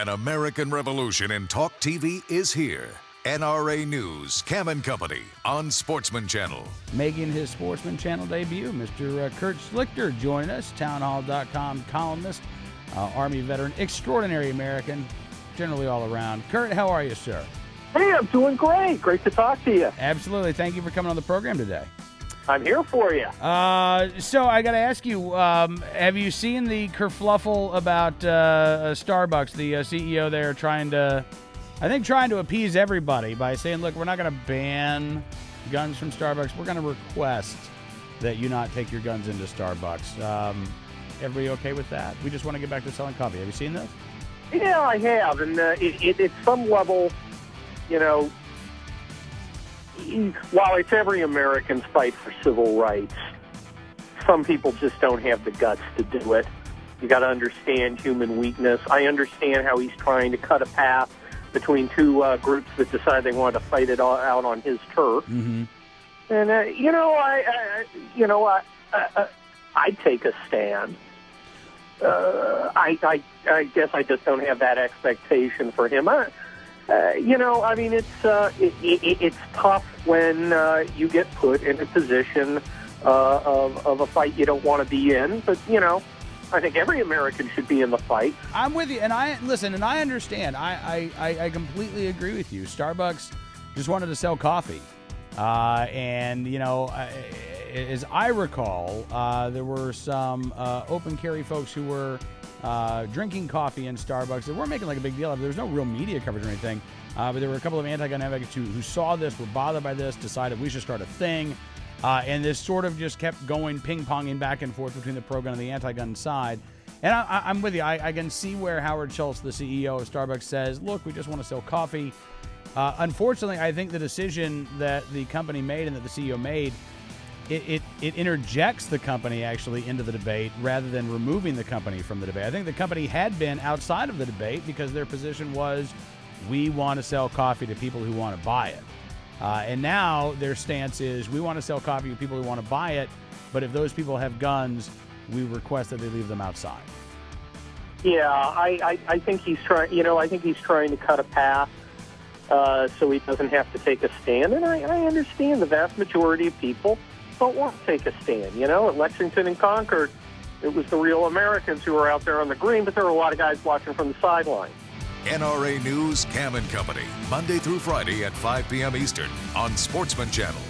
An American revolution in talk TV is here. NRA News, Cam and Company on Sportsman Channel. Making his Sportsman Channel debut, Mr. Kurt Schlichter joining us, townhall.com columnist, Army veteran, extraordinary American, generally all around. Kurt, how are you, sir? Hey, I'm doing great. Great to talk to you. Absolutely. Thank you for coming on the program today. I'm here for you. So I got to ask you, have you seen the kerfluffle about Starbucks, the CEO there trying to appease everybody by saying, look, we're not going to ban guns from Starbucks. We're going to request that you not take your guns into Starbucks. Everybody okay with that? We just want to get back to selling coffee. Have you seen this? Yeah, I have. And at some level, you know, while it's every American's fight for civil rights, some people just don't have the guts to do it. You got to understand human weakness. I understand how he's trying to cut a path between two groups that decide they want to fight it all out on his turf. Mm-hmm. And I'd take a stand. I guess I just don't have that expectation for him. It's tough when you get put in a position of a fight you don't want to be in. But, I think every American should be in the fight. I'm with you, and I understand. I completely agree with you. Starbucks just wanted to sell coffee, as I recall, there were some open carry folks who were drinking coffee in Starbucks. They weren't making like a big deal of it. There was no real media coverage or anything, but there were a couple of anti-gun advocates who saw this, were bothered by this, decided we should start a thing. And this sort of just kept going, ping-ponging back and forth between the pro-gun and the anti-gun side. And I'm with you. I can see where Howard Schultz, the CEO of Starbucks, says, look, we just want to sell coffee. Unfortunately, I think the decision that the company made and that the CEO made, it interjects the company actually into the debate rather than removing the company from the debate. I think the company had been outside of the debate because their position was, we want to sell coffee to people who want to buy it. And now their stance is, we want to sell coffee to people who want to buy it, but if those people have guns, we request that they leave them outside. Yeah, I think he's trying. I think he's trying to cut a path so he doesn't have to take a stand. And I understand the vast majority of people don't want to take a stand. At Lexington and Concord, it was the real Americans who were out there on the green, but there were a lot of guys watching from the sidelines. NRA News, Cam and Company, Monday through Friday at 5 p.m. Eastern on Sportsman Channel.